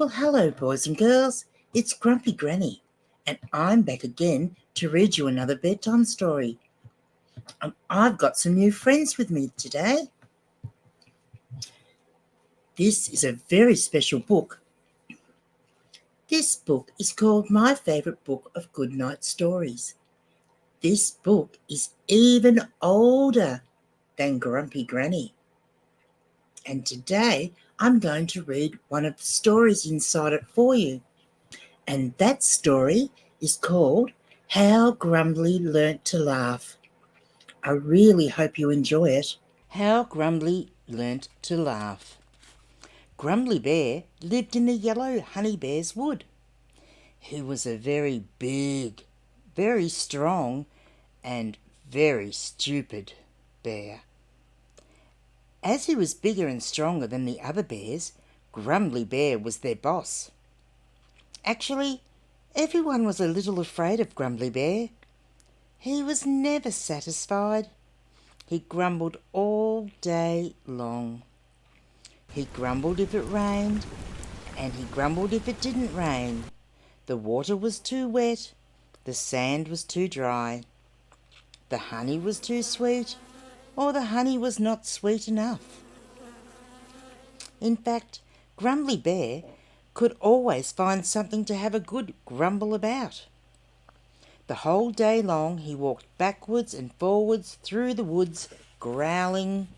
Well, hello, boys and girls. It's Grumpy Granny, and I'm back again to read you another bedtime story. I've got some new friends with me today. This is a very special book. This book is called My Favourite Book of Goodnight Stories. This book is even older than Grumpy Granny. And today I'm going to read one of the stories inside it for you. And that story is called How Grumbly Learnt to Laugh. I really hope you enjoy it. How Grumbly Learnt to Laugh. Grumbly Bear lived in the yellow honey bear's wood. He was a very big, very strong, and very stupid bear. As he was bigger and stronger than the other bears, Grumbly Bear was their boss. Actually, everyone was a little afraid of Grumbly Bear. He was never satisfied. He grumbled all day long. He grumbled if it rained, and he grumbled if it didn't rain. The water was too wet, the sand was too dry, the honey was too sweet, or the honey was not sweet enough. In fact, Grumbly Bear could always find something to have a good grumble about. The whole day long he walked backwards and forwards through the woods, growling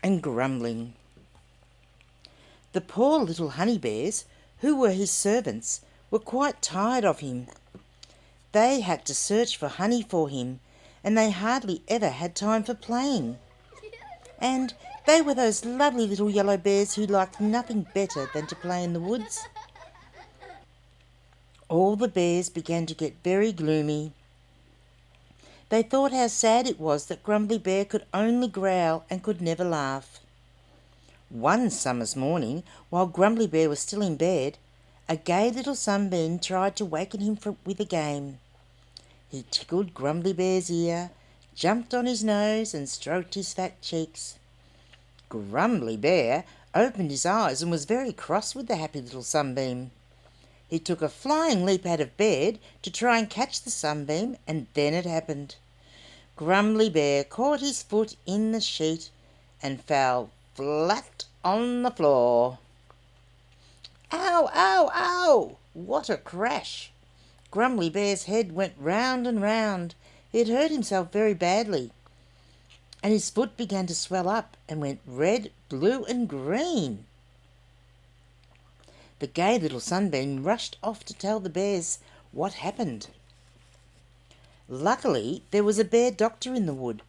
and grumbling. The poor little honey bears, who were his servants, were quite tired of him. They had to search for honey for him, and they hardly ever had time for playing. And they were those lovely little yellow bears who liked nothing better than to play in the woods. All the bears began to get very gloomy. They thought how sad it was that Grumbly Bear could only growl and could never laugh. One summer's morning, while Grumbly Bear was still in bed, a gay little sunbeam tried to waken him with a game. He tickled Grumbly Bear's ear, jumped on his nose and stroked his fat cheeks. Grumbly Bear opened his eyes and was very cross with the happy little sunbeam. He took a flying leap out of bed to try and catch the sunbeam, and then it happened. Grumbly Bear caught his foot in the sheet and fell flat on the floor. Ow, ow, ow! What a crash! Grumbly Bear's head went round and round. He had hurt himself very badly, and his foot began to swell up and went red, blue and green. The gay little sunbeam rushed off to tell the bears what happened. Luckily, there was a bear doctor in the wood,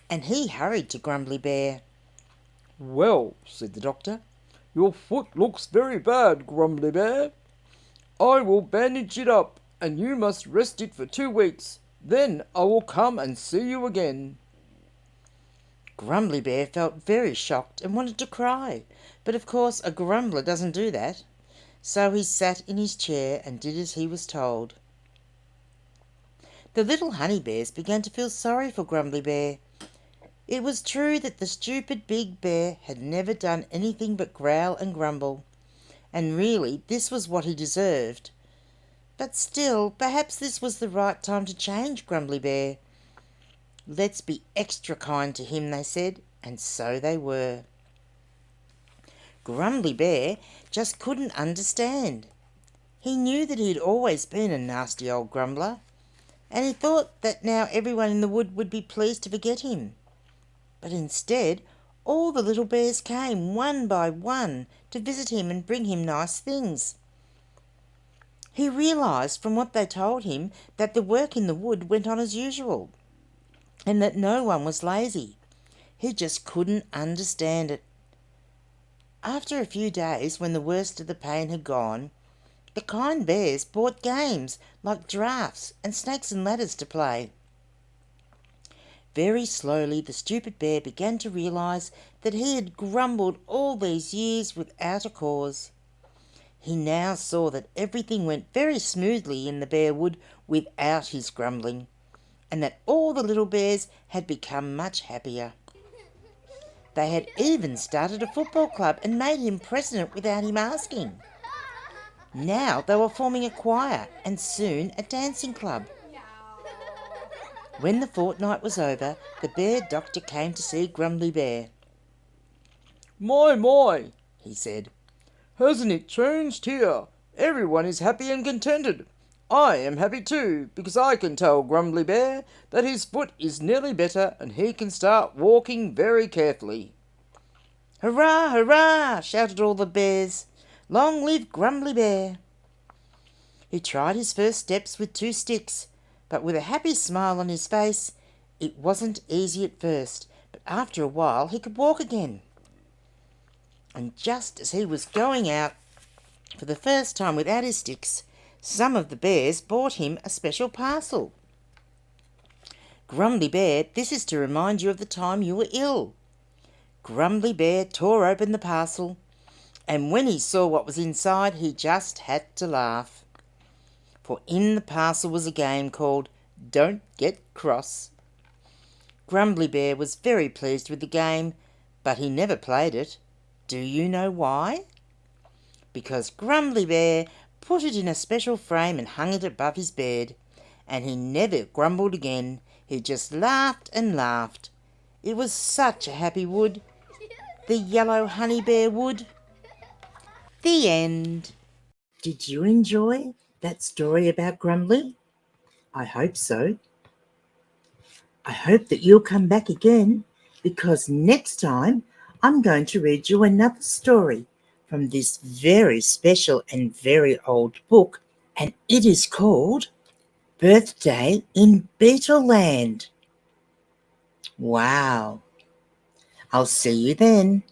and he hurried to Grumbly Bear. "Well," said the doctor, "your foot looks very bad, Grumbly Bear. I will bandage it up, and you must rest it for 2 weeks. Then I will come and see you again." Grumbly Bear felt very shocked and wanted to cry, but of course a grumbler doesn't do that. So he sat in his chair and did as he was told. The little honey bears began to feel sorry for Grumbly Bear. It was true that the stupid big bear had never done anything but growl and grumble, and really this was what he deserved. But still, perhaps this was the right time to change Grumbly Bear. Let's be extra kind to him, they said, and so they were. Grumbly Bear just couldn't understand. He knew that he had always been a nasty old grumbler, and he thought that now everyone in the wood would be pleased to forget him. But instead, all the little bears came one by one to visit him and bring him nice things. He realised from what they told him that the work in the wood went on as usual, and that no one was lazy. He just couldn't understand it. After a few days, when the worst of the pain had gone, the kind bears bought games like draughts and snakes and ladders to play. Very slowly the stupid bear began to realise that he had grumbled all these years without a cause. He now saw that everything went very smoothly in the bear wood without his grumbling, and that all the little bears had become much happier. They had even started a football club and made him president without him asking. Now they were forming a choir and soon a dancing club. When the fortnight was over, the bear doctor came to see Grumbly Bear. My, he said. Hasn't it changed here? Everyone is happy and contented. I am happy too, because I can tell Grumbly Bear that his foot is nearly better and he can start walking very carefully. Hurrah, hurrah, shouted all the bears. Long live Grumbly Bear. He tried his first steps with 2 sticks, but with a happy smile on his face. It wasn't easy at first, but after a while he could walk again. And just as he was going out for the first time without his sticks, some of the bears brought him a special parcel. Grumbly Bear, this is to remind you of the time you were ill. Grumbly Bear tore open the parcel, and when he saw what was inside, he just had to laugh. For in the parcel was a game called Don't Get Cross. Grumbly Bear was very pleased with the game, but he never played it. Do you know why? Because Grumbly Bear put it in a special frame and hung it above his bed, and he never grumbled again. He just laughed and laughed. It was such a happy wood, the yellow honey bear wood. The end. Did you enjoy that story about Grumbly? I hope so. I hope that you'll come back again, because next time I'm going to read you another story from this very special and very old book, and it is called Birthday in Beetleland. Wow. I'll see you then.